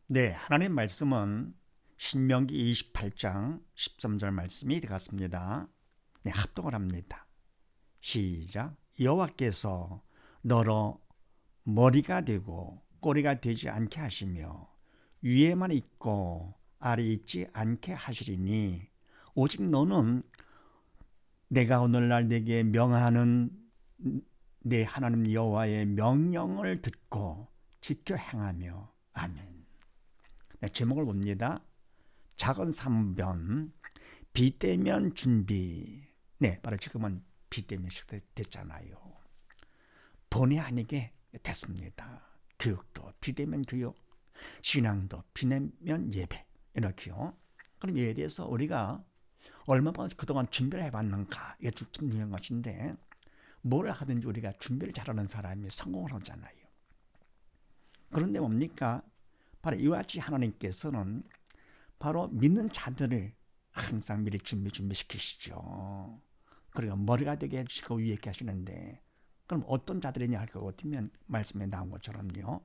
네, 하나님 말씀은 신명기 28장 13절 말씀이 되겠습니다. 네, 합독을 합니다. 시작. 여호와께서 너로 머리가 되고 꼬리가 되지 않게 하시며 위에만 있고 아래 있지 않게 하시리니 오직 너는 내가 오늘날 내게 명하는 내 하나님 여호와의 명령을 듣고 지켜 행하며 아멘. 네, 제목을 봅니다. 작은 삼변 비대면 준비. 네, 바로 지금은 비대면 시대 됐잖아요. 본의 아니게 됐습니다. 교육도 비대면 교육, 신앙도 비대면 예배 이렇게요. 그럼 이에 대해서 우리가 얼마나 그동안 준비를 해봤는가 이게 중요한 것인데 뭐를 하든지 우리가 준비를 잘하는 사람이 성공을 하잖아요. 그런데 뭡니까? 바로 이와 같이 하나님께서는 바로 믿는 자들을 항상 미리 준비시키시죠. 그리고 머리가 되게 해주시고 위에 있게 하시는데 그럼 어떤 자들이냐 할 것 같으면 말씀에 나온 것처럼요.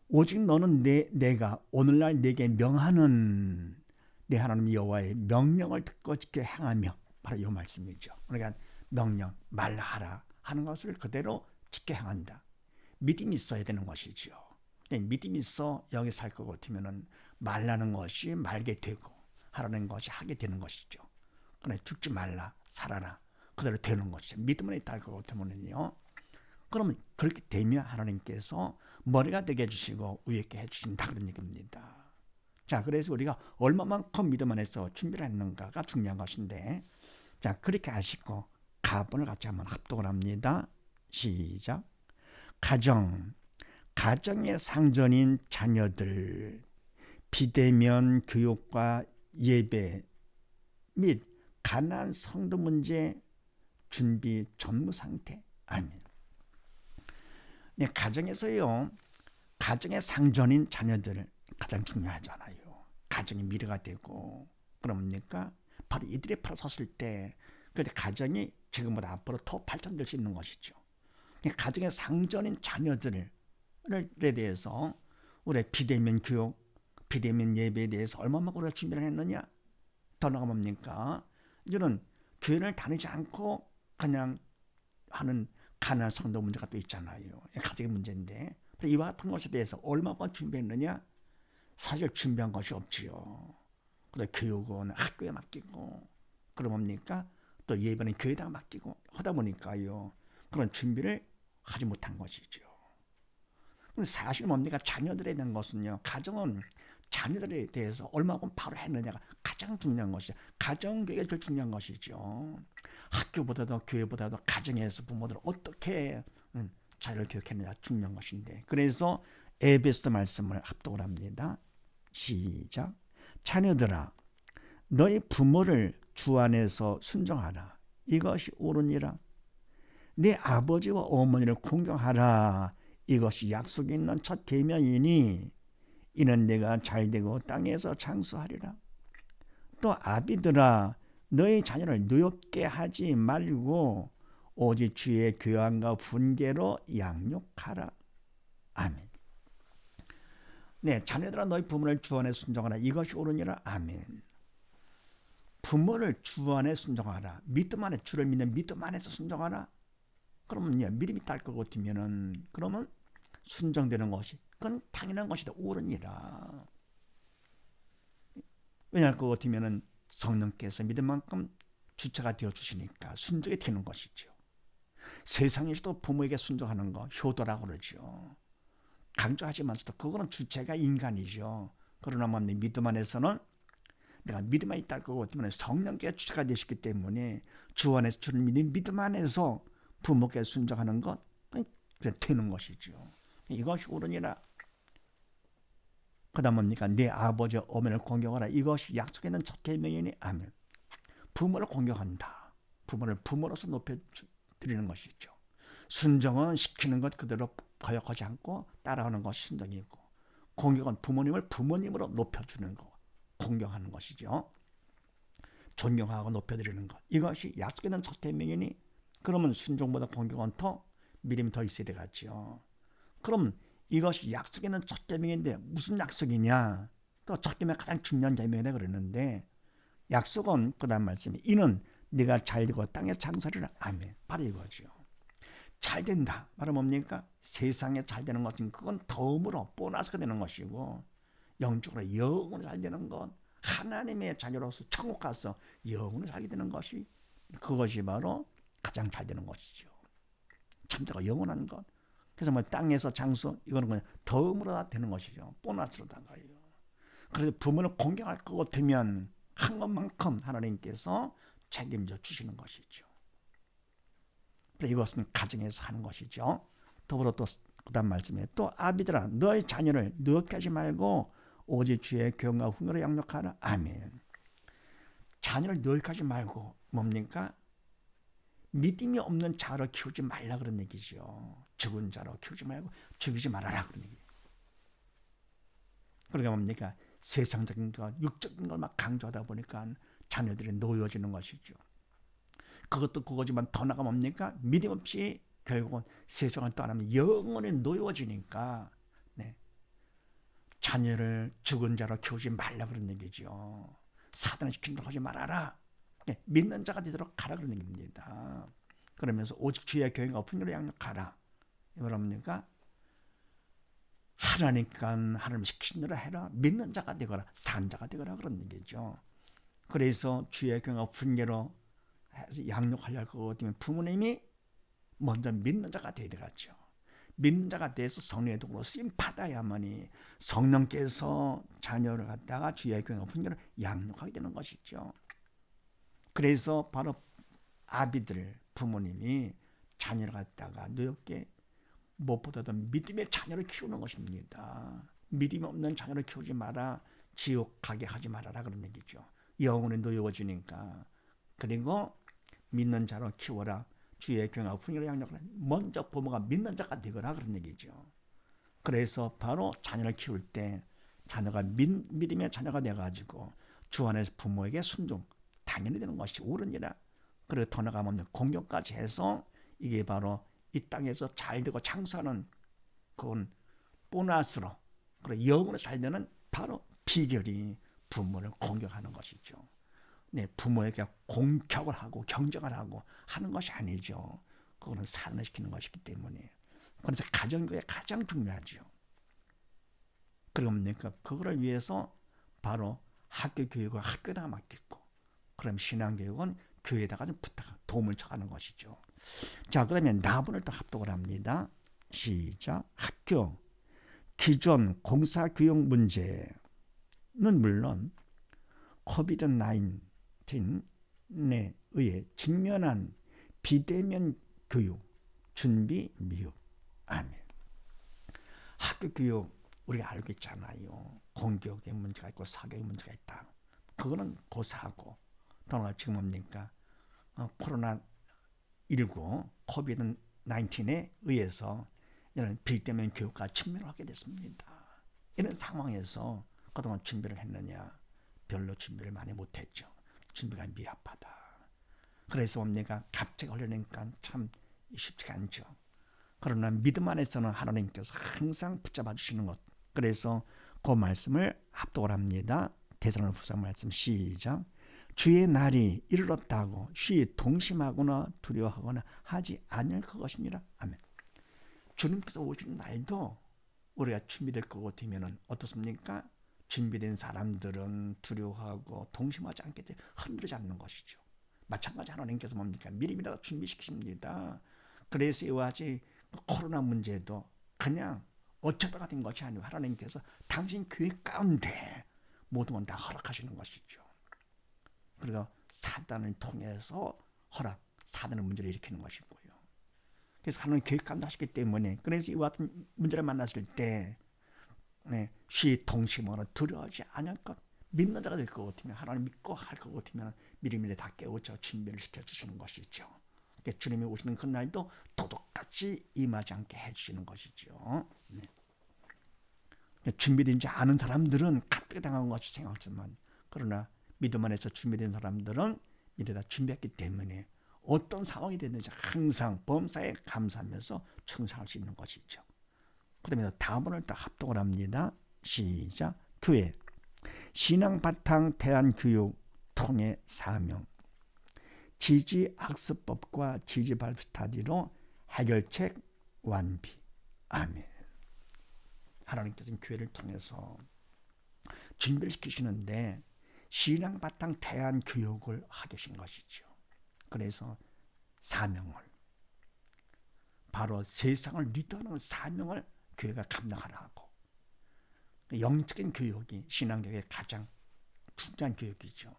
오직 너는 내가 오늘날 내게 명하는 내 하나님 여호와의 명령을 듣고 지켜 행하며 바로 이 말씀이죠. 그러니까 명령 말하라 하는 것을 그대로 지켜 행한다. 믿음이 있어야 되는 것이죠. 믿음이 있어 여기 살 것 같으면 말라는 것이 말게 되고 하라는 것이 하게 되는 것이죠. 그러나 죽지 말라 살아라 그대로 되는 것이죠. 믿음은 있다 할 것 같으면요. 그러면 그렇게 되면 하나님께서 머리가 되게 해주시고 위에 있게 해주신다 그런 얘기입니다. 자, 그래서 우리가 얼마만큼 믿음 안에서 준비를 했는가가 중요한 것인데, 자, 그렇게 하시고 가본을 같이 한번 합독을 합니다. 시작. 가정의 상전인 자녀들 비대면 교육과 예배 및 가난 성도 문제 준비 전무 상태. 아멘. 네, 가정에서요. 가정의 상전인 자녀들 가장 중요하잖아요. 가정이 미래가 되고 그러니까 바로 이들이 바로 섰을 때 그때 가정이 지금보다 앞으로 더 발전될 수 있는 것이죠. 가정의 상전인 자녀들에 대해서 우리 비대면 교육, 비대면 예배에 대해서 얼마만큼 우리가 준비를 했느냐? 더 나아가 뭡니까? 이제는 교회를 다니지 않고 그냥 하는 가난한 성도 문제가 또 있잖아요. 가정의 문제인데 이와 같은 것에 대해서 얼마만큼 준비했느냐? 사실 준비한 것이 없지요. 그래서 교육은 학교에 맡기고 그럼 뭡니까? 또 예배는 교회에다 맡기고 하다 보니까요. 그런 준비를 하지 못한 것이죠. 근데 사실 뭡니까? 자녀들에 대한 것은요. 가정은 자녀들에 대해서 얼마만큼 바로 했느냐가 가장 중요한 것이죠. 가정교육이 제일 중요한 것이죠. 학교보다도 교회보다도 가정에서 부모들은 어떻게 자녀를 교육했느냐 중요한 것인데 그래서 에베소 말씀을 합독을 합니다. 시작. 자녀들아 너희 부모를 주 안에서 순종하라. 이것이 옳으니라. 네 아버지와 어머니를 공경하라. 이것이 약속이 있는 첫 계명이니 이는 내가 잘되고 땅에서 장수하리라. 또 아비들아 너희 자녀를 노엽게 하지 말고 오직 주의 교양과 분계로 양육하라. 아멘. 네, 자녀들아 너희 부모를 주 안에 순종하라. 이것이 옳으니라. 아멘. 부모를 주 안에 순종하라. 믿음 안에 주를 믿는 믿음 안에서 순종하라. 그러면 믿음이 딸 것 같으면은 그러면 순종되는 것이 그건 당연한 것이다. 옳으니라. 왜냐할 것 같으면은 성령께서 믿음만큼 주체가 되어 주시니까 순종이 되는 것이죠. 세상에서도 부모에게 순종하는 거 효도라고 그러죠. 강조하지만서도 그거는 주체가 인간이죠. 그러나 믿음 안에서는 내가 믿음 안에 있다 것 같으면 성령께서 주체가 되시기 때문에 주 안에서 주를 믿는 믿음 안에서 부모께 순종하는 것 되는 것이죠. 이것이 옳으니라. 그 다음 뭡니까? 내 아버지 어머니를 공경하라. 이것이 약속에는 첫 계명이니 아멘. 부모를 공경한다. 부모를 부모로서 높여드리는 것이죠. 순종은 시키는 것 그대로 거역하지 않고 따라하는 것이 순종이고 공경은 부모님을 부모님으로 높여주는 것, 공경하는 것이죠. 존경하고 높여드리는 것. 이것이 약속에는 첫 계명이니 그러면 순종보다 공경은 더 믿음이 더 있어야 되겠죠. 그럼 이것이 약속에는 첫 계명인데 무슨 약속이냐? 또 첫 계명 가장 중요한 계명이다 그러는데 약속은 그다음 말씀이 이는 네가 잘되고 땅에 장사를 아멘. 바로 이거죠. 잘 된다. 말은 뭡니까? 세상에 잘 되는 것은 그건 덤으로 보너스가 되는 것이고 영적으로 영원히 잘 되는 건 하나님의 자녀로서 천국 가서 영원히 살게 되는 것이 그것이 바로 가장 잘 되는 것이죠. 참되고 영원한 것. 그래서 뭐 땅에서 장수 이거는 그냥 덤으로 다 되는 것이죠. 보너스로다가요. 그래서 부모를 공경할 것 같으면 한 것만큼 하나님께서 책임져 주시는 것이죠. 이것은 가정에서 하는 것이죠. 더불어 또 그다음 말씀에 또 아비들아 너의 자녀를 누렇게 하지 말고 오직 주의 교훈과 훈계로 양육하라. 아멘. 자녀를 누렇게 하지 말고 뭡니까? 믿음이 없는 자로 키우지 말라 그런 얘기죠. 죽은 자로 키우지 말고 죽이지 말아라 그런 얘기예요. 그러니까 뭡니까? 세상적인 것, 육적인 걸 막 강조하다 보니까 자녀들이 놓여지는 것이죠. 그것도 그거지만 더 나가 뭡니까? 믿음 없이 결국은 세상을 떠나면 영원히 놓여지니까 네. 자녀를 죽은 자로 키우지 말라 그런 얘기죠. 사단을 시키도록 하지 말아라. 네. 믿는 자가 되도록 가라 그런 얘기입니다. 그러면서 오직 주의 교훈과 훈계로 양육하라. 뭡니까? 하나니까 하나님 시키신 대로 해라. 믿는 자가 되거라. 산 자가 되거라 그런 얘기죠. 그래서 주의 교훈과 훈계로 양육하려 할 것 같으면 부모님이 먼저 믿는 자가 되어야 되겠죠. 믿는 자가 돼서 성령의 도구로 쓰임 받아야만이 성령께서 자녀를 갖다가 주의 교훈과 훈계로 양육하게 되는 것이죠. 그래서 바로 아비들 부모님이 자녀를 갖다가 노엽게 무엇보다도 믿음의 자녀를 키우는 것입니다. 믿음이 없는 자녀를 키우지 마라. 지옥 가게 하지 말아라 그런 얘기죠. 영혼이 노여워지니까. 그리고 믿는 자로 키워라. 주의 교훈과 훈계로 양육하라. 먼저 부모가 믿는 자가 되거라 그런 얘기죠. 그래서 바로 자녀를 키울 때 자녀가 믿음의 자녀가 되어가지고 주 안에서 부모에게 순종 당연히 되는 것이 옳은 일이라. 그리고 더 나가면 공경까지 해서 이게 바로 이 땅에서 잘 되고 장사하는 그건 보너스로 그리고 영으로 잘 되는 바로 비결이 부모를 공경하는 것이죠. 네, 부모에게 공격을 하고 경쟁을 하고 하는 것이 아니죠. 그거는 사단을 시키는 것이기 때문에. 그래서 가정교육이 가장 중요하죠. 그러니까 그거를 위해서 바로 학교 교육을 학교에다가 맡기고 그럼 신앙교육은 교회에다가 좀 도움을 청하는 것이죠. 자, 그러면 나분을 또 합독을 합니다. 시작. 학교 기존 공사교육 문제는 물론 코비드-19에 의해 직면한 비대면 교육 준비 미흡. 아멘. 학교 교육 우리가 알고 있잖아요. 공교육의 문제가 있고 사교육의 문제가 있다. 그거는 고사하고 또 지금 뭡니까? 코로나19 코비드-19에 의해서 이런 비대면 교육과 직면하게 됐습니다. 이런 상황에서 그동안 준비를 했느냐? 별로 준비를 많이 못했죠. 준비가 미흡하다. 그래서 뭡니까? 갑자기 걸리니까 참 쉽지가 않죠. 그러나 믿음 안에서는 하나님께서 항상 붙잡아 주시는 것. 그래서 그 말씀을 합독을 합니다. 데살로니가후서 말씀 시작. 주의 날이 이르렀다고 쉬 동심하거나 두려워하거나 하지 않을 그것이니라. 아멘. 주님께서 오시는 날도 우리가 준비될 것 같으면 어떻습니까? 준비된 사람들은 두려워하고 동심하지 않기 때문에 흔들리지 않는 것이죠. 마찬가지 하나님께서 뭡니까? 미리미리 준비시키십니다. 그래서 이와 같이 코로나 문제도 그냥 어쩌다가 된 것이 아니고 하나님께서 당신 교회 가운데 모든 건 다 허락하시는 것이죠. 그리고 사단을 통해서 사단의 문제를 일으키는 것이고요. 그래서 하나님 계획 가운데 하시기 때문에 그래서 이와 같은 문제를 만났을 때 쉬 동심으로 두려워하지 않을 것 믿는 자가 될 것 같으면 하나님 믿고 할 것 같으면 미리미리 다 깨우쳐 준비를 시켜주시는 것이죠. 주님이 오시는 그날도 도둑같이 임하지 않게 해주시는 것이죠. 네. 준비되지 않은 사람들은 갑자기 당한 것이 생각하지만 그러나 믿음 안에서 준비된 사람들은 미리 다 준비했기 때문에 어떤 상황이 됐는지 항상 범사에 감사하면서 충성할 수 있는 것이죠. 그다음에 다음번을 딱 합독을 합니다. 시작. 교회 신앙 바탕 대안교육 통해 사명 지지학습법과 지지발표 스타디로 해결책 완비. 아멘. 하나님께서는 교회를 통해서 준비를 시키시는데 신앙 바탕 대안교육을 하게 하신 것이죠. 그래서 사명을 바로 세상을 리더하는 사명을 교회가 감당하라고. 영적인 교육이 신앙교육의 가장 중요한 교육이죠.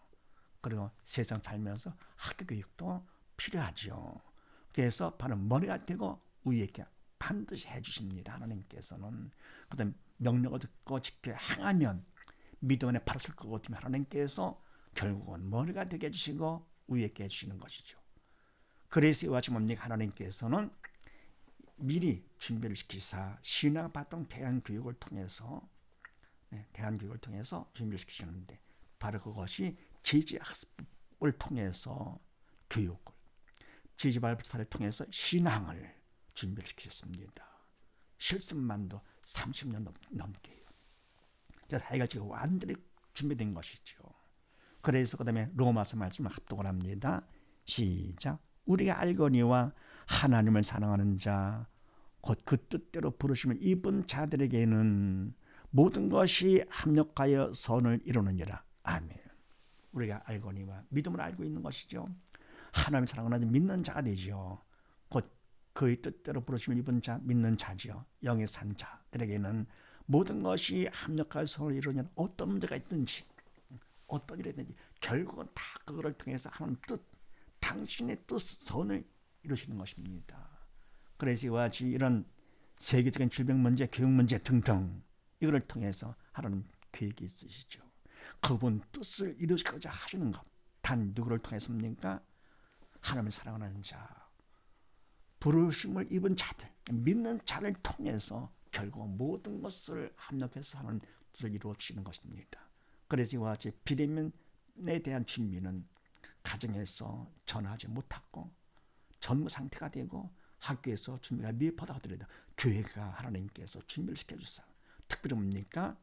그리고 세상 살면서 학교 교육도 필요하죠. 그래서 바로 머리가 되고 위에게 반드시 해주십니다. 하나님께서는. 그다음 명령을 듣고 지켜 행하면 믿음 안에 바로 설 거거든요. 하나님께서 결국은 머리가 되게 해주시고 위에게 해주시는 것이죠. 그래서 이와 같이 뭡니까? 하나님께서는 미리 준비를 시키사 신앙 바탕 대안교육을 통해서 대안교육을 통해서 준비를 시키시는데 바로 그것이 지지학습을 통해서 교육을 지지발표를 통해서 신앙을 준비를 시켰습니다. 실습만도 30년 넘게요. 그래서 해가 지금 완전히 준비된 것이죠. 그래서 그 다음에 로마서 말씀을 합독을 합니다. 시작. 우리가 알거니와 하나님을 사랑하는 자 곧 그 뜻대로 부르심을 입은 자들에게는 모든 것이 합력하여 선을 이루느니라. 아멘. 우리가 알거니와 믿음을 알고 있는 것이죠. 하나님을 사랑하는 믿는 자가 되죠. 곧 그의 뜻대로 부르심을 입은 자 믿는 자지요. 영의 산 자들에게는 모든 것이 합력하여 선을 이루느니라. 어떤 문제가 있든지 어떤 일이 있든지 결국은 다 그거를 통해서 하나님 뜻 당신의 뜻 선을 이루시는 것입니다. 그래서 이와 같이 이런 세계적인 질병 문제, 교육 문제 등등 이거를 통해서 하나님 계획이 있으시죠. 그분 뜻을 이루시고자 하시는 것. 단 누구를 통해서입니까? 하나님을 사랑하는 자, 부르심을 입은 자들, 믿는 자를 통해서 결국 모든 것을 합력해서 하나님 뜻을 이루어 주시는 것입니다. 그래서 이와 같이 비대면에 대한 준비는 가정에서 전하지 못하고 전무 상태가 되고 학교에서 준비가 미흡하다 하더라도 교회가 하나님께서 준비를 시켜주사. 특별히 뭡니까?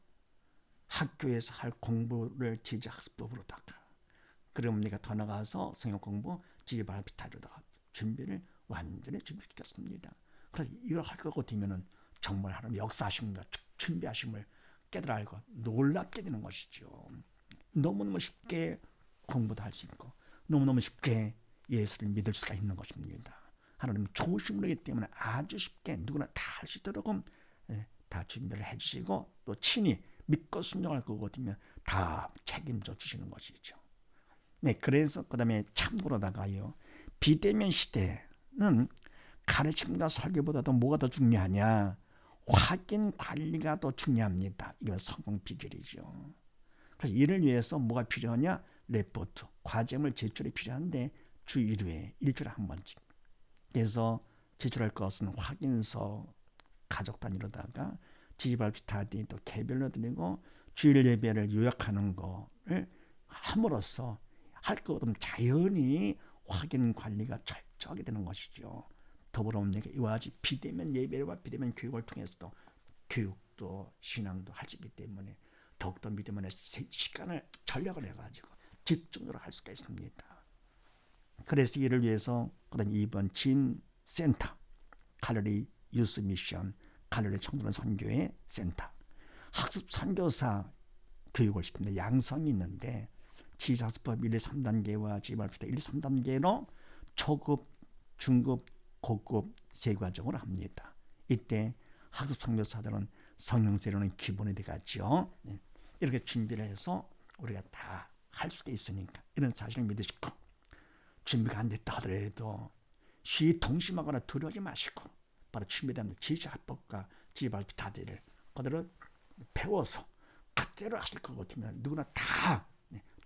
학교에서 할 공부를 지지학습법으로다가 그러니까 더 나가서 성경 공부 지지발표타로다가 준비를 완전히 준비시켰습니다. 그래서 이걸 할 거고 되면은 정말 하나님 역사하심과 준비하심을 깨달아 알고 놀랍게 되는 것이죠. 너무너무 쉽게 공부도 할 수 있고 너무너무 쉽게 예수를 믿을 수가 있는 것입니다. 하나님 좋으신 분이기 때문에 아주 쉽게 누구나 다 할 수 있도록 다 준비를 해주시고 또 친히 믿고 순종할 거거든요. 다 책임져 주시는 것이죠. 네, 그래서 그 다음에 참고로다가요. 비대면 시대는 가르침과 설교보다도 뭐가 더 중요하냐? 확인 관리가 더 중요합니다. 이건 성공 비결이죠. 그래서 이를 위해서 뭐가 필요하냐? 레포트, 과제물 제출이 필요한데 주 1회, 일주일에 한 번씩. 그래서 제출할 것은 확인서, 가족 단위로다가 지지발표 스타디 또 개별로 드리고 주일 예배를 요약하는 거를 함으로써 할 것 없으면 자연히 확인 관리가 철저하게 되는 것이죠. 더불어 이와 같이 비대면 예배와 비대면 교육을 통해서도 교육도 신앙도 할 수 있기 때문에 더욱더 믿음 안에 시간을 전략을 해가지고 집중적으로 할 수가 있습니다. 그래서 이를 위해서 그다음 2번 진 센터, 갈릴리 유스 미션, 갈릴리 청소년 선교회 센터, 학습 선교사 교육을 시키는데 양성이 있는데 지지학습법 1, 2, 3단계와 지지발표 1, 2, 3단계로 초급, 중급, 고급 세 과정을 합니다. 이때 학습 선교사들은 성령세례는 기본이 되겠죠. 이렇게 준비를 해서 우리가 다 할 수도 있으니까 이런 사실을 믿으시고 준비가 안 됐다 하더라도 시동심하거나 두려워하지 마시고 바로 준비된 지지학법과 지지발표 다들 그대로 배워서 그대로 하실 것 같으면 누구나 다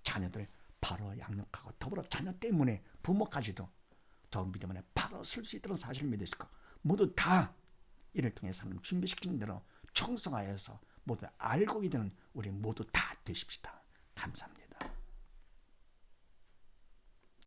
자녀들 바로 양육하고 더불어 자녀 때문에 부모까지도 더 믿음 안에 바로 쓸 수 있도록 사실을 믿으시고 모두 다 이를 통해서 하나님 준비시키는 대로 충성하여서 모두 알고 있는 우리 모두 다 되십시다. 감사합니다.